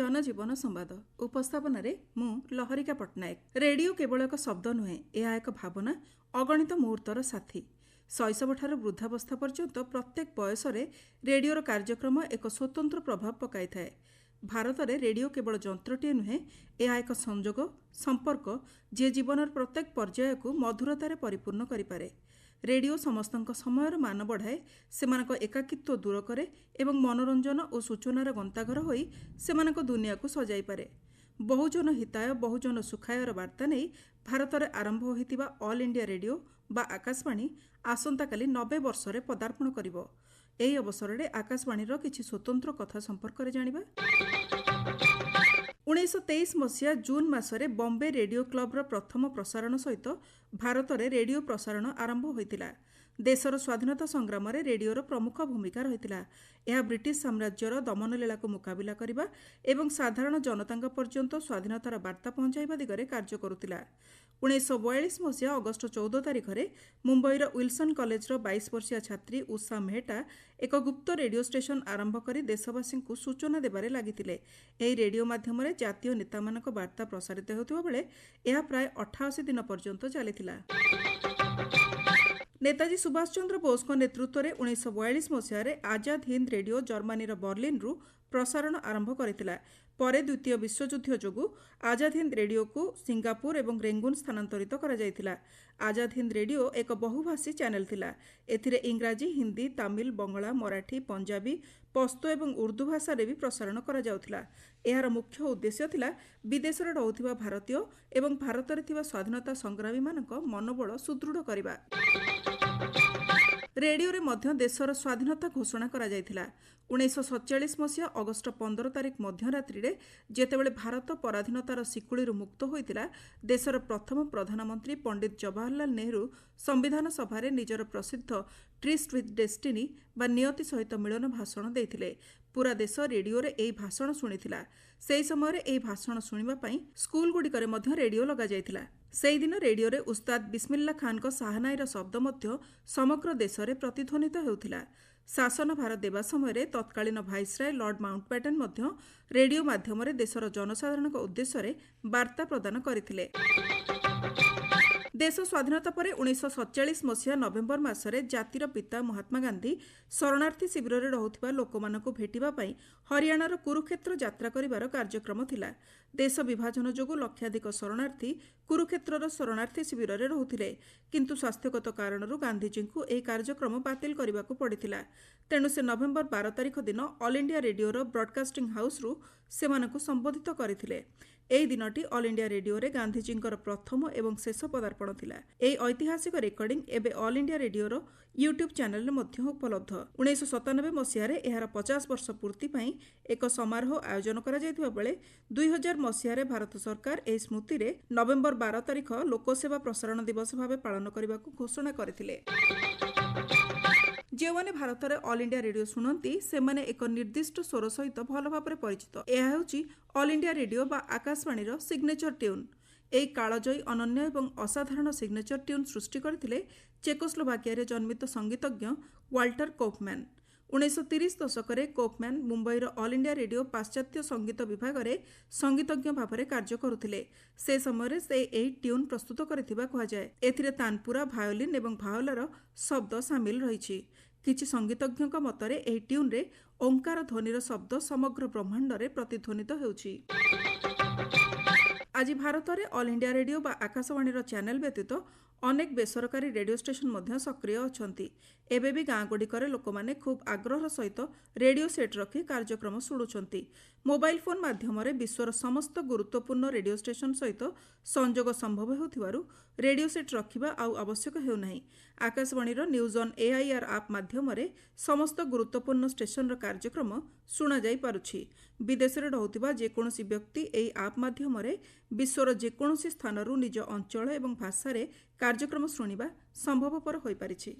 जनजीवन संवाद उपस्थापन मु लहरिका पट्टनायक। रेडियो केवल एक शब्द नुहे, यह एक भावना, अगणित मुहूर्तर साथी। शैशवठार वृद्धावस्था पर्यंत प्रत्येक बयस रेडियोर कार्यक्रम एक स्वतंत्र प्रभाव पकाई थाए। भारत में रेडियो केवल जंत्रटीए नुहे, यह एक संजोग संपर्क जे जीवन प्रत्येक पर्याय को मधुरतार परिपूर्ण करें। रेडियो समस्तक समय मान बढ़ाए, सेमानक एकाकित्व दूर करे एवं मनोरंजन और सूचनार गंताघर होई सेमानक दुनिया को सजाई पारे। बहुजन हिताय बहुजन सुखायर वार्ता नहीं भारत में आरंभ होइतिबा ऑल इंडिया रेडियो बा आकाशवाणी आसंता काली 90 वर्ष रे पदार्पण करिवो। एही अवसर में आकाशवाणीर किछि स्वतंत्र कथा संपर्क रे जानिबा। 1923 मसीहा जून मासरे बॉम्बे रेडियो क्लबर प्रथम प्रसारण सहित भारत में रेडियो प्रसारण आरंभ होइतिला। देशर स्वाधीनता संग्राम में रेडियोर प्रमुख भूमिका रहितिला। यह ब्रिटिश साम्राज्यर दमनलीला को मुकाबिला करिबा एवं साधारण जनतांग पर्यंत स्वाधीनतार वार्ता पहुंचाइबा दिगरे कार्य करुतिला। 1942 मसीहा अगस्ट 14 तारिख में मुंबईर विल्सन कॉलेजर 22 वर्षीय छात्री उषा मेहटा एक गुप्त रेडियो स्टेशन आरंभ कर देशवासी को सूचना देबारे लागितिले। एही रेडियो माध्यम जातीय नेतामानक वार्ता प्रसारित होउतिबा बेले यह प्राय 88 दिन पर्यंत चलिथिला। नेताजी सुभाष चंद्र बोस नेतृत्व में 1942 मसीह आजाद हिंद रेडियो जर्मानीर बर्लिन रु प्रसारण आरंभ करथिला। परे द्वितीय विश्वयुद्ध जोगु आजाद हिंद रेडियो को सिंगापुर एवं रेंगुन स्थानांतरित करा जायतिला। आजाद हिंद रेडियो एक बहुभाषी चैनल थिला। एथिरे इंग्राजी, हिंदी, तमिल, बंगला, मराठी, पंजाबी, पश्तो एवं उर्दू भाषा भी प्रसारण करा जाउथिला। एहार मुख्य उद्देश्य थिला विदेश में रहुथिबा भारतीय एवं भारत में थिबा स्वाधीनता संग्रामी मानक मनोबल सुदृढ़ करिबा। रेडियो रे मध्य देशर स्वाधीनता घोषणा करा जायतिला। 1947 मसीहा अगस्ट 15 तारिख मध्यरात्रि रे जेतेबेले भारत पराधीनतार शिकुळीरु मुक्त होइतिला, देशर प्रथम प्रधानमंत्री पंडित जवाहरलाल नेहरू संविधान सभा निजर प्रसिद्ध ट्रिस्ट विथ डेस्टिनी बा नियति सहित मिलन भाषण देइथिले। पूरा देश रेडियो रे एही भाषण शुणिथिला। सेही समय रे एही भाषण शुणिबा पई स्कूल गुडिकरे मध्य रेडियो लगा जायतिला। सेही दिन रेडियो रे उस्ताद बिस्मिल्ला खान को साहनाईर शब्द मध्य समग्र देश रे प्रतिध्वनित हेउथिला। शासन भार देवा समय तत्कालीन भाइसराय लॉर्ड माउंटबैटन मध्य रेडियो माध्यम देशर जनसाधारण उद्देश्य रे वार्ता प्रदान करथिले। देश स्वाधीनता पर 1947 मसीहा नवेम्बर मासरे जातिर पिता महात्मा गांधी शरणार्थी शिविर में रहुथिबा लोकमानकु भेटिबा पई हरियाणार कुरुक्षेत्र यात्रा करिवार कार्यक्रम थिला। देश विभाजन जोगु लक्षाधिक शरणार्थी कुरुक्षेत्रर शरणार्थी शिविर में रहुथिले, किंतु स्वास्थ्यगत कारणरू गांधीजी को एही कार्यक्रम बातिल करिबाकु पड़िथिला। तेणु से नवेम्बर 12 तारिख दिन ऑल इंडिया रेडियोर ब्रॉडकास्टिंग हाउस रु सेमानकु संबोधित करथिले। एही दिनटी ऑल इंडिया रेडियो रे गांधीजींकर प्रथम एवं शेष पदार्पण थिला। एही ऐतिहासिक रेकर्डिंग एबे ऑल इंडिया रेडियोर यूट्यूब चैनल रे मध्य उपलब्ध। 1997 मसीह रे एहार 50 वर्ष पूर्ति पई एक समारोह आयोजन करा जायतिबा बेले 2000 मसीह रे भारत सरकार एही स्मृति रे नवेम्बर 12 तारिख लोकसेवा प्रसारण दिवस भावे पालन करबाकू घोषणा करथिले। जो मैंने भारत में ऑल इंडिया रेडियो शुणती से माने एक निर्दिष्ट स्वर सहित भल भाव परिचित। यह हूँ ऑल इंडिया रेडियो बा आकाशवाणीर सिग्नेचर ट्यून। यही कालजयी अनन्य एवं असाधारण सिग्नेचर ट्यून सृष्टि करथिले चेकोस्लोवाकिया जन्मित संगीतज्ञ वाल्टर कौफमैन। 1930 दशक में कौफमैन मुंबईर ऑल इंडिया रेडियो पाश्चात्य संगीत विभाग में संगीतज्ञ भाव में कार्य करुथिले। से समय से यही ट्यून प्रस्तुत करथिबा कुहाजाए। एथिरे तानपुरा, भायोलिन एवं भायोलार शब्द सामिल रहिछि। किछि संगीतज्ञ मतरे एही ट्यून रे ओंकार ध्वनिर शब्द समग्र ब्रह्मांड रे प्रतिध्वनित हेउछि। आज भारत में ऑल इंडिया रेडियो बा आकाशवाणीर चैनल व्यतीत अनेक बेसरकारी रेडियो स्टेशन मध्य सक्रिय अछंती। एबे भी गाँ गुड़िकर लोक माने खूब आग्रह सहित रेडियो सेट रखी कार्यक्रम शुणुछंती। मोबाइल फोन माध्यम विश्वर समस्त गुरुत्वपूर्ण रेडियो स्टेशन सहित संजोग संभव होथिबारु रेडियो सेट रखिबा आउ आवश्यक हेउनाही। आकाशवाणीर न्यूज ऑन एआईआर आप माध्यम समस्त गुरुत्वपूर्ण स्टेशन कार्यक्रम शुणा जाई पारुछि। विदेश में रहुथिबा जेकोसी व्यक्ति एही आप माध्यम विश्वर जेकोसी स्थानरू निज अंचल एवं भाषा रे कार्यक्रम शुणिबा संभवपर होई पारिछि।